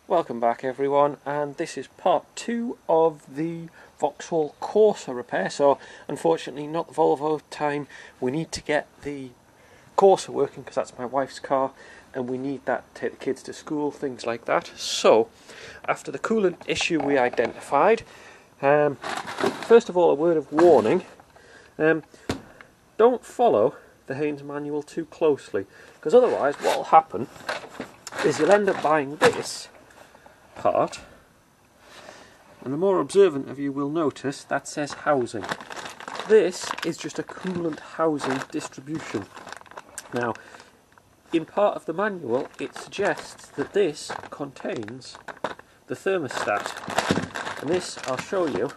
Welcome back everyone, and this is part 2 of the Vauxhall Corsa repair. So unfortunately not the Volvo time. We need to get the Corsa working because that's my wife's car and we need that to take the kids to school, things like that. So after the coolant issue we identified, first of all a word of warning, don't follow the Haynes manual too closely, because otherwise what will happen is you'll end up buying this part, and the more observant of you will notice that says housing. This is just a coolant housing distribution. Now, in part of the manual it suggests that this contains the thermostat, and this I'll show you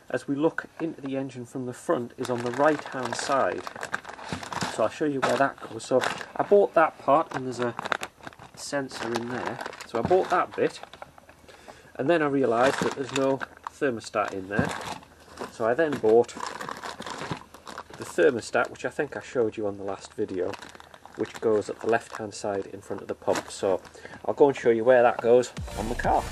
as we look into the engine from the front is on the right hand side. So I'll show you where that goes. So I bought that part and there's a sensor in there. So I bought that bit and then I realised that there's no thermostat in there. So I then bought the thermostat, which I think I showed you on the last video, which goes at the left hand side in front of the pump. So I'll go and show you where that goes on the car.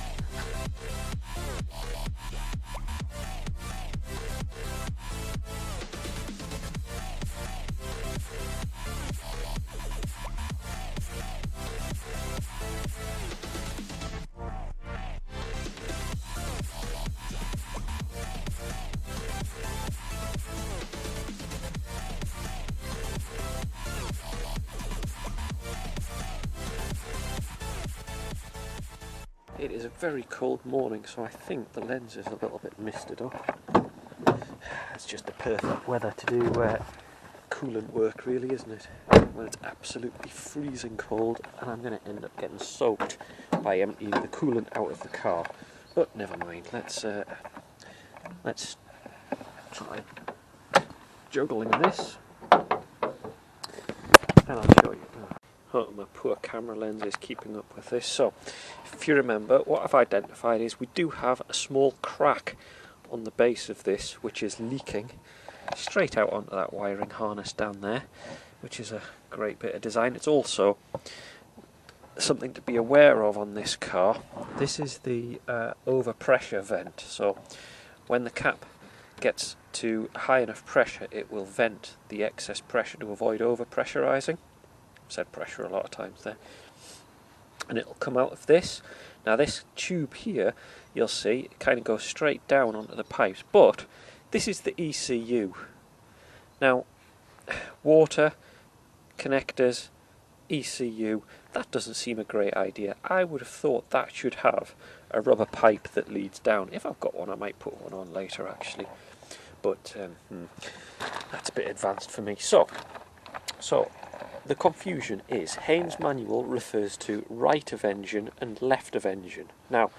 It is a very cold morning, so I think the lens is a little bit misted up. It's just the perfect weather to do coolant work, really, isn't it? When it's absolutely freezing cold, and I'm going to end up getting soaked by emptying the coolant out of the car. But never mind. Let's try juggling this, and I'll show you. Oh, my poor camera lens is keeping up with this. So, if you remember, what I've identified is we do have a small crack on the base of this, which is leaking straight out onto that wiring harness down there, which is a great bit of design. It's also something to be aware of on this car. This is the overpressure vent. So, when the cap gets to high enough pressure, it will vent the excess pressure to avoid overpressurizing. Said pressure a lot of times there, and it'll come out of this. Now this tube here, you'll see it kind of goes straight down onto the pipes, but this is the ECU. Now water, connectors, ECU, that doesn't seem a great idea. I would have thought that should have a rubber pipe that leads down. If I've got one I might put one on later actually, but that's a bit advanced for me. So the confusion is Haynes manual refers to right of engine and left of engine. Now,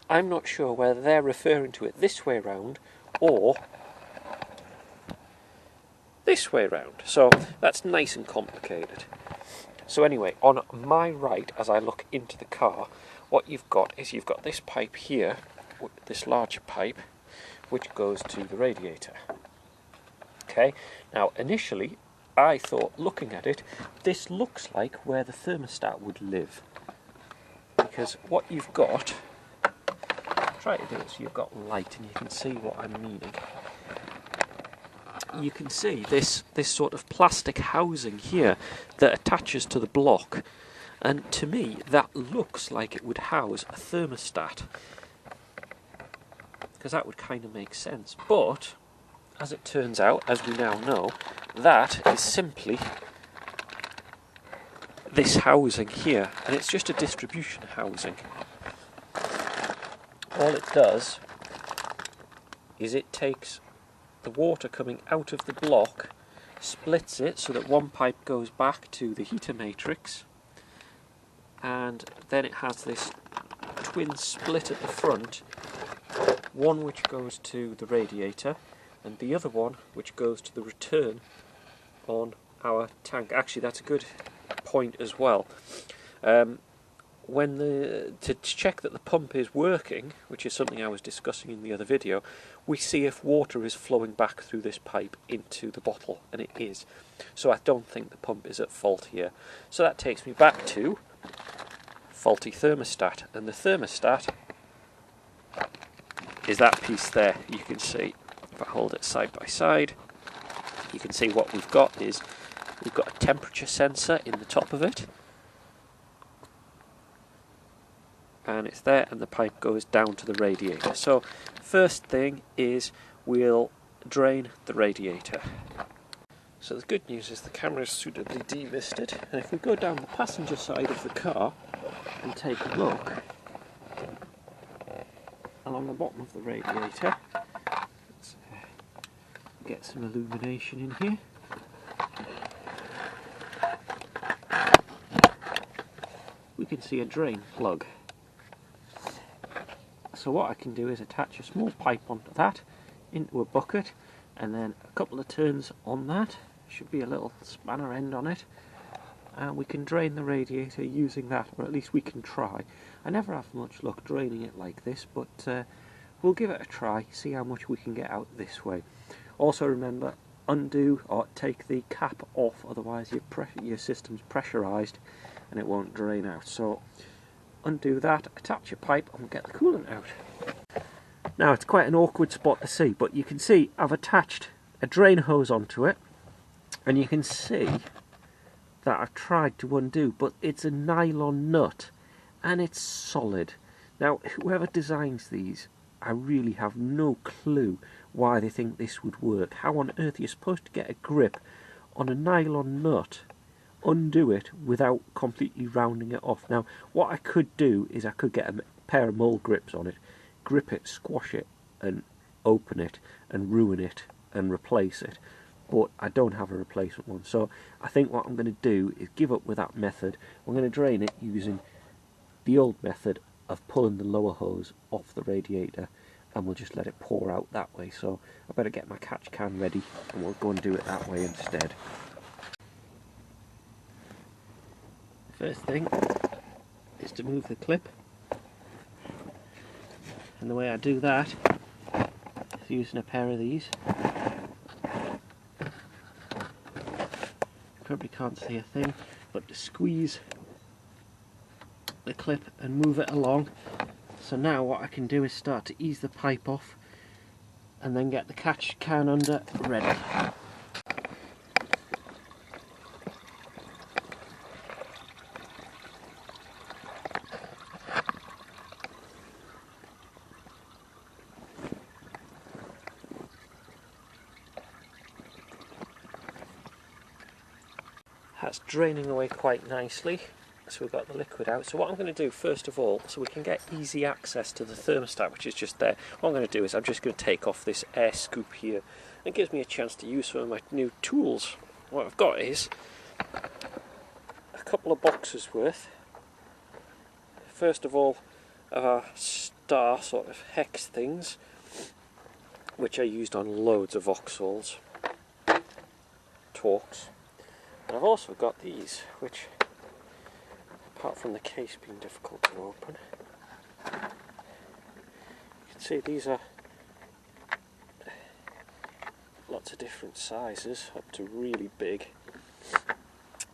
I'm not sure whether they're referring to it this way round or this way round. So that's nice and complicated. So anyway, on my right, as I look into the car, what you've got is you've got this pipe here, this larger pipe, which goes to the radiator. Okay, now initially I thought, looking at it, this looks like where the thermostat would live. Because what you've got, try to do it so you've got light and you can see what I'm meaning. You can see this sort of plastic housing here that attaches to the block. And to me, that looks like it would house a thermostat. Because that would kind of make sense. But as it turns out, as we now know, that is simply this housing here, and it's just a distribution housing. All it does is it takes the water coming out of the block, splits it so that one pipe goes back to the heater matrix, and then it has this twin split at the front, one which goes to the radiator and the other one which goes to the return on our tank. Actually, that's a good point as well. To check that the pump is working, which is something I was discussing in the other video, we see if water is flowing back through this pipe into the bottle, and it is. So I don't think the pump is at fault here. So that takes me back to faulty thermostat, and the thermostat is that piece there. You can see, if I hold it side by side, you can see what we've got is we've got a temperature sensor in the top of it, and it's there, and the pipe goes down to the radiator. So first thing is we'll drain the radiator. So the good news is the camera is suitably demisted, and if we go down the passenger side of the car and take a look along the bottom of the radiator, let's get some illumination in here. We can see a drain plug. So what I can do is attach a small pipe onto that, into a bucket, and then a couple of turns on that. Should be a little spanner end on it, and we can drain the radiator using that, or at least we can try. I never have much luck draining it like this, but we'll give it a try, see how much we can get out this way. Also remember, undo or take the cap off, otherwise your system's pressurised and it won't drain out. So undo that, attach your pipe, and we'll get the coolant out. Now it's quite an awkward spot to see, but you can see I've attached a drain hose onto it, and you can see that I've tried to undo, but it's a nylon nut and it's solid. Now whoever designs these, I really have no clue why they think this would work. How on earth are you supposed to get a grip on a nylon nut, undo it without completely rounding it off? Now what I could do is I could get a pair of mole grips on it, grip it, squash it and open it and ruin it and replace it, but I don't have a replacement one. So I think what I'm going to do is give up with that method. I'm going to drain it using the old method of pulling the lower hose off the radiator, and we'll just let it pour out that way. So I better get my catch can ready and we'll go and do it that way instead. First thing is to move the clip, and the way I do that is using a pair of these. Probably can't see a thing, but to squeeze the clip and move it along. So now what I can do is start to ease the pipe off and then get the catch can under ready. That's draining away quite nicely, so we've got the liquid out. So what I'm going to do first of all, so we can get easy access to the thermostat, which is just there, what I'm going to do is I'm just going to take off this air scoop here. It gives me a chance to use some of my new tools. What I've got is a couple of boxes worth. First of all, our star sort of hex things, which I used on loads of Vauxhalls, Torques. And I've also got these, which, apart from the case being difficult to open, you can see these are lots of different sizes, up to really big.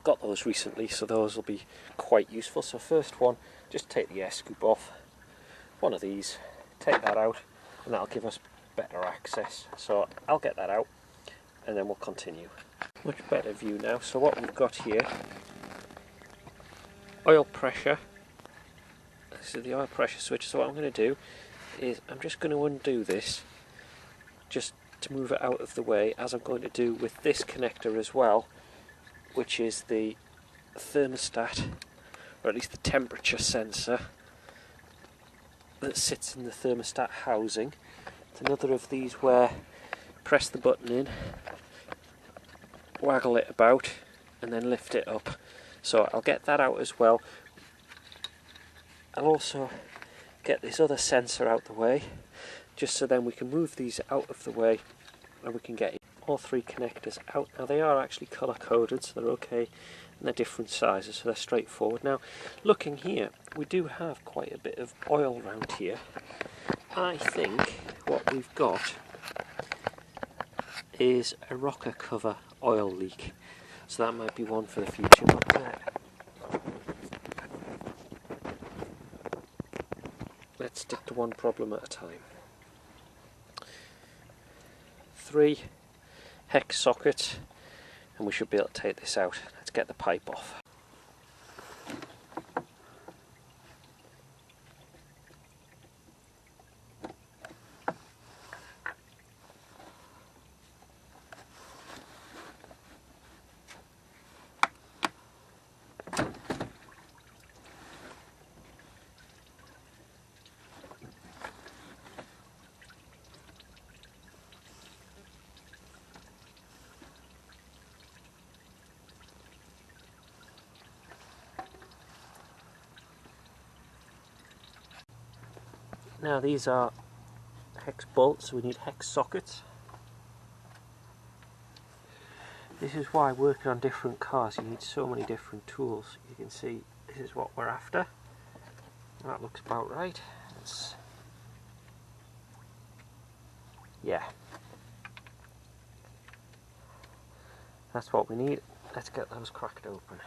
Got those recently, so those will be quite useful. So first one, just take the air scoop off, one of these, take that out, and that'll give us better access. So I'll get that out, and then we'll continue. Much better view now. So what we've got here, oil pressure. This is the oil pressure switch. So what I'm going to do is I'm just going to undo this just to move it out of the way, as I'm going to do with this connector as well, which is the thermostat, or at least the temperature sensor that sits in the thermostat housing. It's another of these where press the button in, waggle it about, and then lift it up. So I'll get that out as well. I'll also get this other sensor out the way, just so then we can move these out of the way and we can get all three connectors out. Now they are actually colour coded, so they're okay, and they're different sizes, so they're straightforward. Now looking here, we do have quite a bit of oil around here. I think what we've got is a rocker cover oil leak, so that might be one for the future. But let's stick to one problem at a time. 3 hex sockets, and we should be able to take this out. Let's get the pipe off. Now these are hex bolts, so we need hex sockets. This is why working on different cars you need so many different tools. You can see this is what we're after. That looks about right. Yeah. That's what we need. Let's get those cracked open.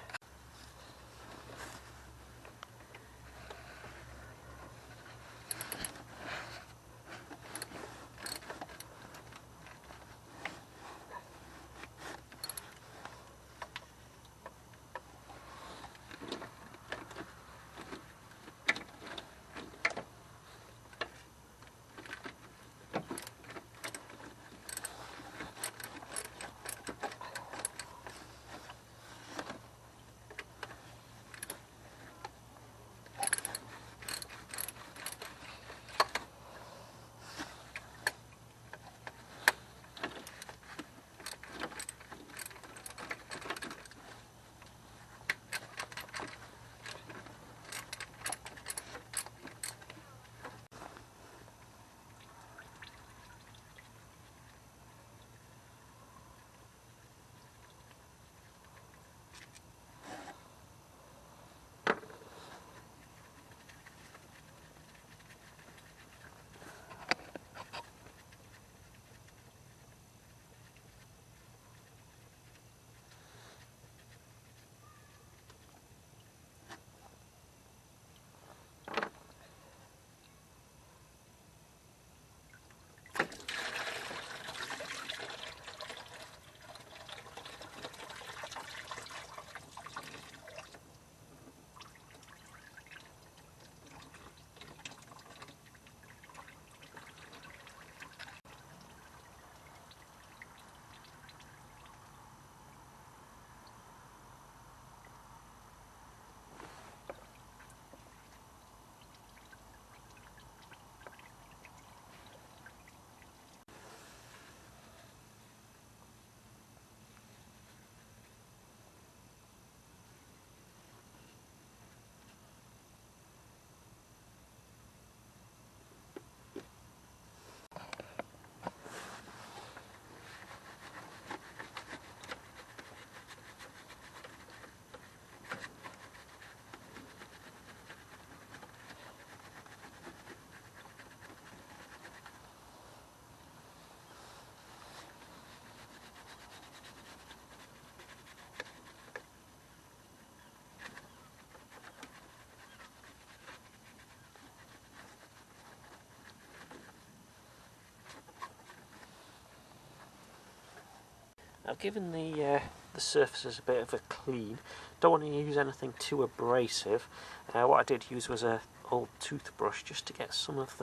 I've given the surfaces a bit of a clean. Don't want to use anything too abrasive. What I did use was an old toothbrush just to get some of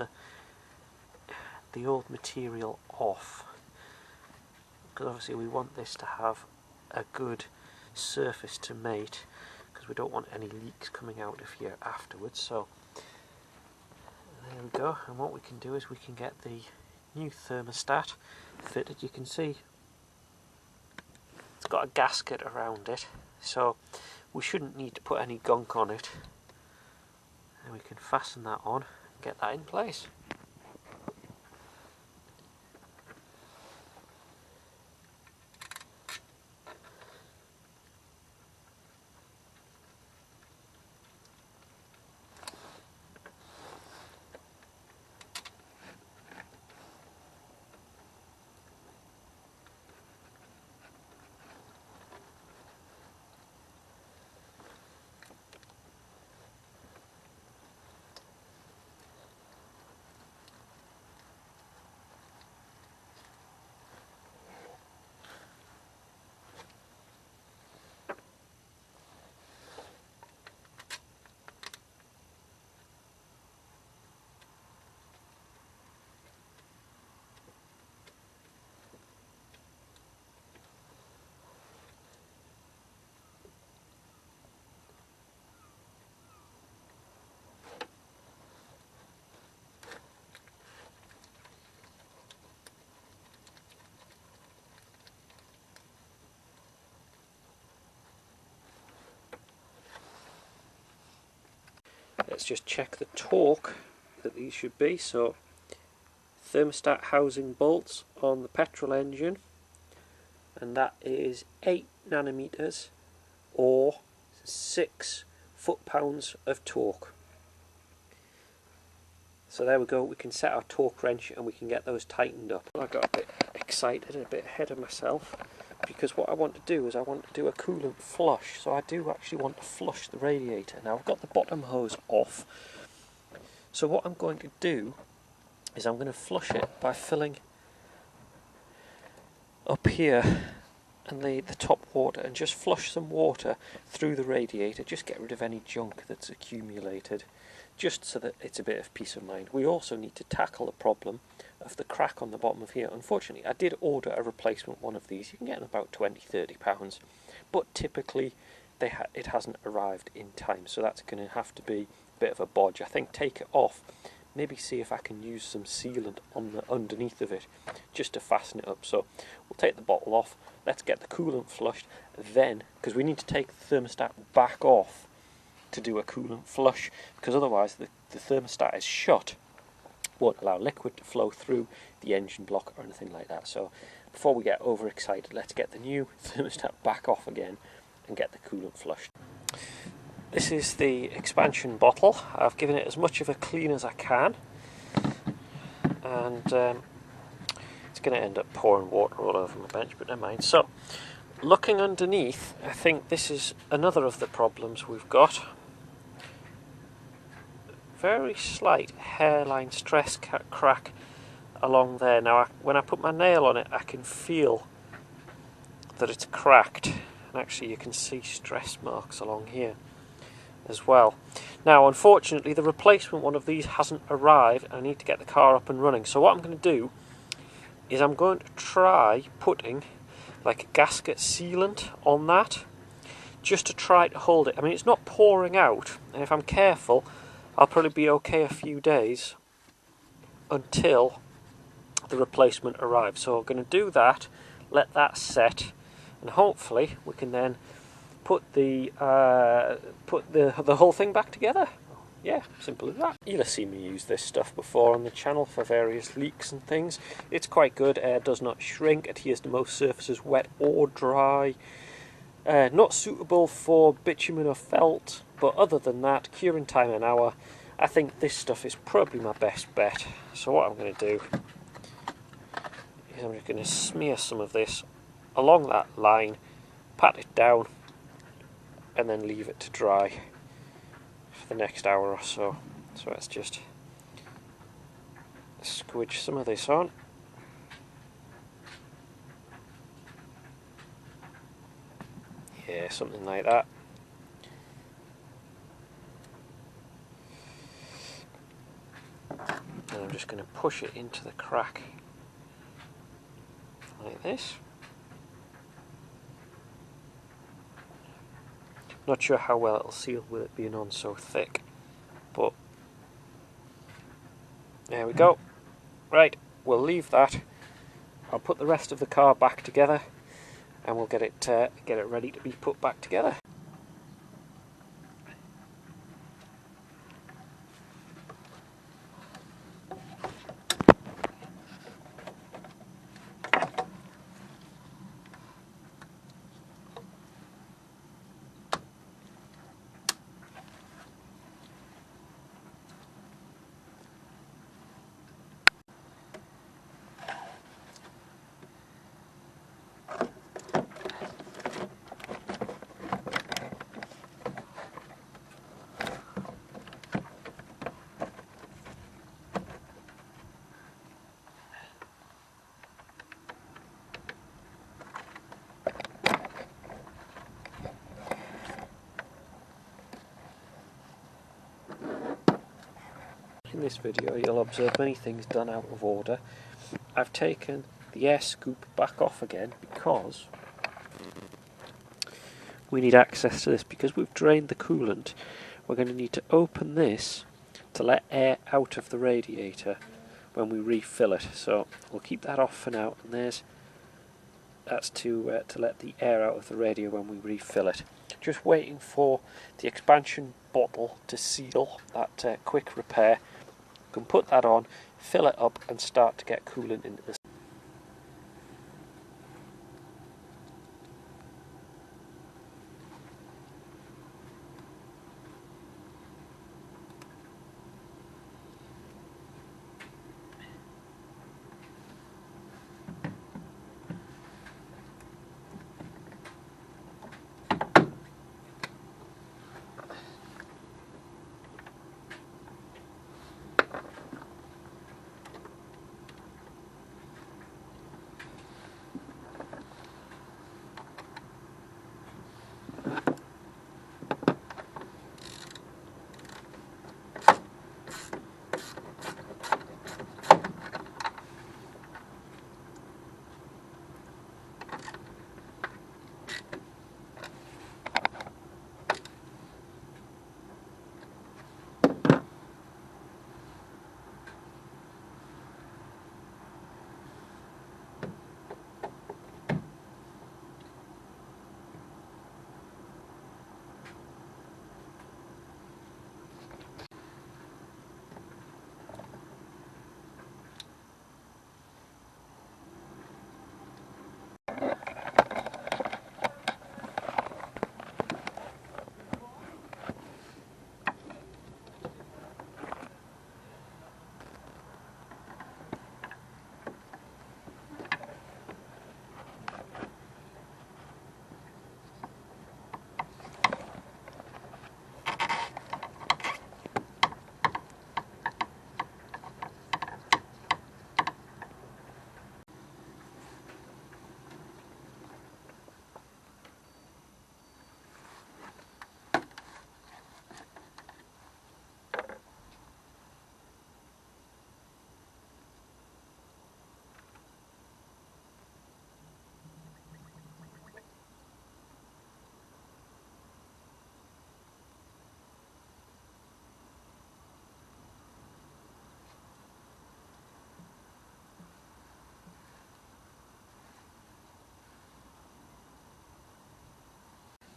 the old material off, because obviously we want this to have a good surface to mate, because we don't want any leaks coming out of here afterwards. So there we go, and what we can do is we can get the new thermostat fitted. You can see it's got a gasket around it, so we shouldn't need to put any gunk on it, and we can fasten that on and get that in place. let's just check the torque that these should be. So thermostat housing bolts on the petrol engine, and that is 8 nanometers or 6 foot-pounds of torque. So there we go, we can set our torque wrench and we can get those tightened up. I got a bit excited and a bit ahead of myself, because what I want to do is I want to do a coolant flush. So I do actually want to flush the radiator. Now I've got the bottom hose off, so what I'm going to do is I'm going to flush it by filling up here and the top water, and just flush some water through the radiator, just get rid of any junk that's accumulated, just so that it's a bit of peace of mind. We also need to tackle the problem of the crack on the bottom of here. Unfortunately, I did order a replacement one of these. You can get them about £20–30, but typically it hasn't arrived in time, so that's going to have to be a bit of a bodge. I think take it off, maybe see if I can use some sealant on the underneath of it just to fasten it up. So we'll take the bottle off, let's get the coolant flushed, then, because we need to take the thermostat back off to do a coolant flush, because otherwise the thermostat is shut, won't allow liquid to flow through the engine block or anything like that. So before we get overexcited, let's get the new thermostat back off again and get the coolant flushed. This is the expansion bottle. I've given it as much of a clean as I can, and it's going to end up pouring water all over my bench, but never mind. So looking underneath, I think this is another of the problems we've got. Very slight hairline stress crack along there. Now when I put my nail on it, I can feel that it's cracked, and actually you can see stress marks along here as well. Now unfortunately the replacement one of these hasn't arrived. I need to get the car up and running, so what I'm going to do is I'm going to try putting like a gasket sealant on that, just to try to hold it. I mean, it's not pouring out, and if I'm careful I'll probably be okay a few days until the replacement arrives. So I'm going to do that, let that set, and hopefully we can then put the whole thing back together. Yeah, simple as that. You'll have seen me use this stuff before on the channel for various leaks and things. It's quite good. Air does not shrink, adheres to most surfaces, wet or dry. Not suitable for bitumen or felt, but other than that, curing time an hour. I think this stuff is probably my best bet. So what I'm going to do is I'm just going to smear some of this along that line, pat it down, and then leave it to dry for the next hour or so. So let's just squidge some of this on. Yeah, something like that. And I'm just going to push it into the crack like this. Not sure how well it'll seal with it being on so thick, but there we go. Right, we'll leave that. I'll put the rest of the car back together, and we'll get it ready to be put back together. In this video you'll observe many things done out of order. I've taken the air scoop back off again because we need access to this. Because we've drained the coolant, we're going to need to open this to let air out of the radiator when we refill it. So we'll keep that off for now, and that's to let the air out of the radiator when we refill it. Just waiting for the expansion bottle to seal, that quick repair. You can put that on, fill it up and start to get coolant into the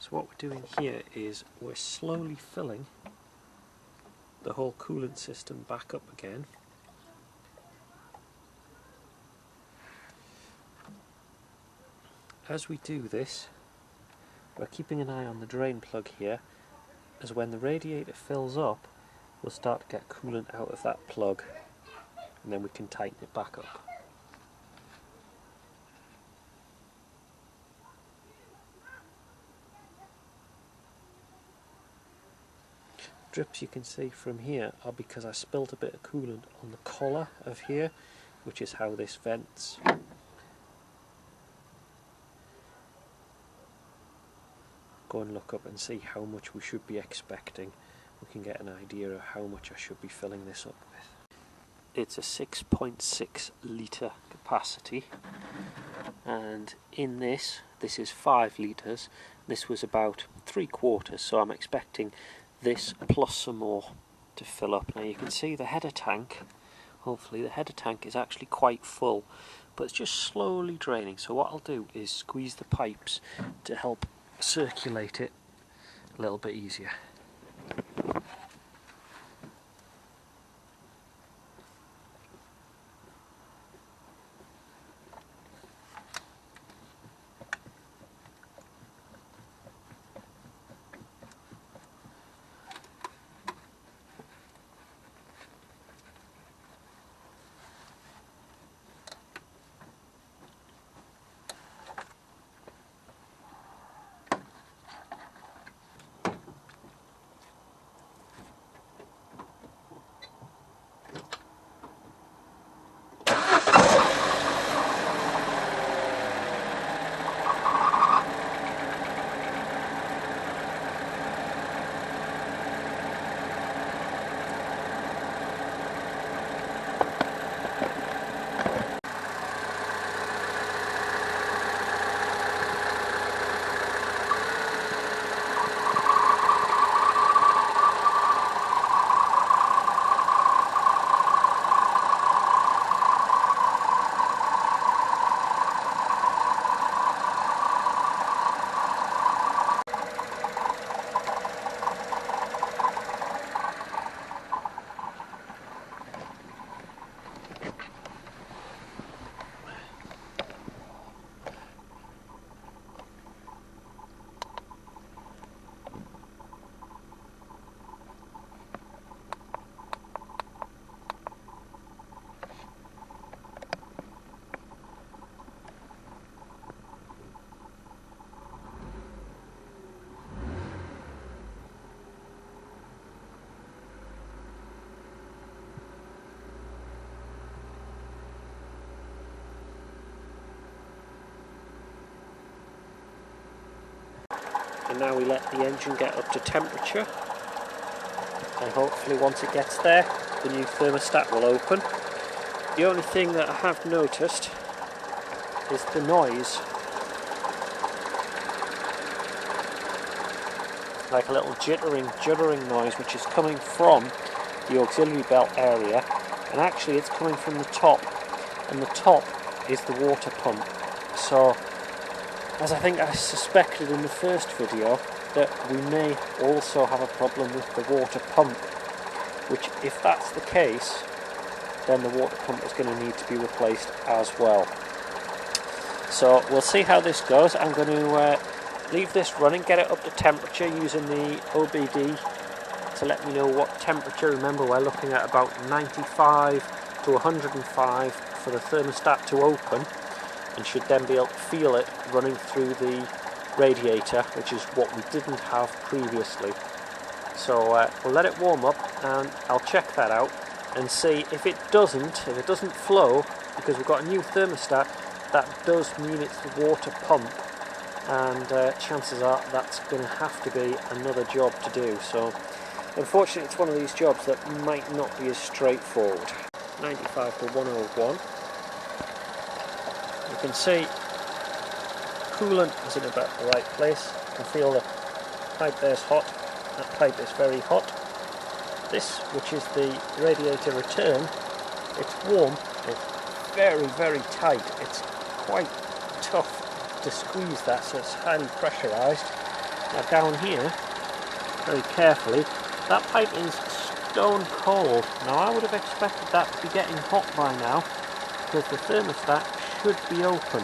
So what we're doing here is we're slowly filling the whole coolant system back up again. As we do this, we're keeping an eye on the drain plug here, as when the radiator fills up, we'll start to get coolant out of that plug, and then we can tighten it back up. Drips you can see from here are because I spilled a bit of coolant on the collar of here, which is how this vents. Go and look up and see how much we should be expecting. We can get an idea of how much I should be filling this up with. It's a 6.6 litre capacity, and in this is 5 litres. This was about 3/4, so I'm expecting this plus some more to fill up. Now you can see the header tank, hopefully the header tank is actually quite full, but it's just slowly draining. So what I'll do is squeeze the pipes to help circulate it a little bit easier. and now we let the engine get up to temperature, and hopefully once it gets there the new thermostat will open. The only thing that I have noticed is the noise, like a little juddering noise, which is coming from the auxiliary belt area, and actually it's coming from the top, and the top is the water pump. So, as I think I suspected in the first video, that we may also have a problem with the water pump, which, if that's the case, then the water pump is going to need to be replaced as well. So we'll see how this goes. I'm going to leave this running, get it up to temperature using the OBD to let me know what temperature. Remember, we're looking at about 95 to 105 for the thermostat to open, and should then be able to feel it running through the radiator, which is what we didn't have previously. So we'll let it warm up and I'll check that out and see if it doesn't flow, because we've got a new thermostat. That does mean it's the water pump, and chances are that's going to have to be another job to do. So unfortunately it's one of these jobs that might not be as straightforward. 95 to 101. You can see coolant is in about the right place. You can feel the pipe there's hot, that pipe is very hot. This, which is the radiator return, it's warm, it's very, very tight. It's quite tough to squeeze that, so it's highly pressurised. Now down here, very carefully, that pipe is stone cold. Now I would have expected that to be getting hot by now, because the thermostat should be open.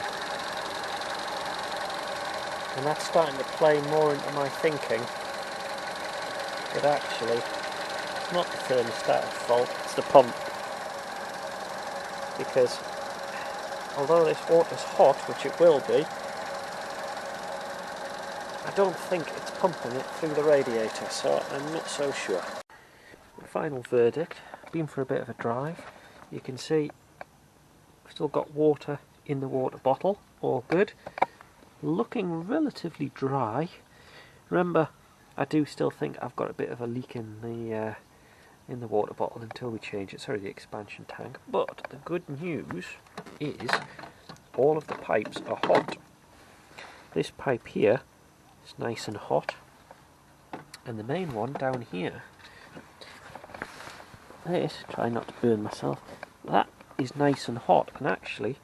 And that's starting to play more into my thinking that actually it's not the thermostat's fault, it's the pump. Because although this water's hot, which it will be, I don't think it's pumping it through the radiator, so I'm not so sure. The final verdict, been for a bit of a drive. You can see I've still got water in the water bottle, all good. Looking relatively dry. Remember, I do still think I've got a bit of a leak in the water bottle until we change it. Sorry, the expansion tank. But the good news is all of the pipes are hot. This pipe here is nice and hot, and the main one down here, this, try not to burn myself, that is nice and hot, and actually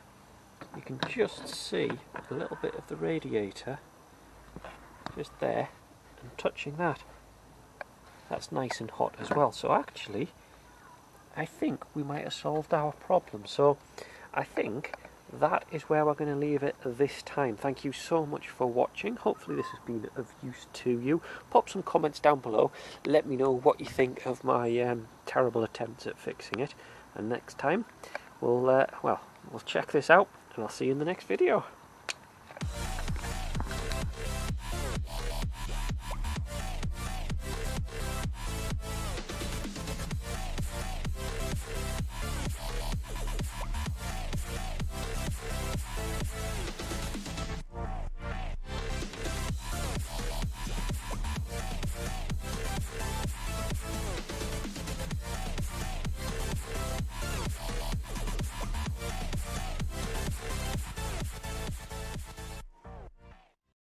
you can just see a little bit of the radiator just there, and touching that, that's nice and hot as well. So actually I think we might have solved our problem. So I think that is where we're going to leave it this time. Thank you so much for watching. Hopefully this has been of use to you. Pop some comments down below, let me know what you think of my terrible attempts at fixing it, and next time we'll check this out, and I'll see you in the next video.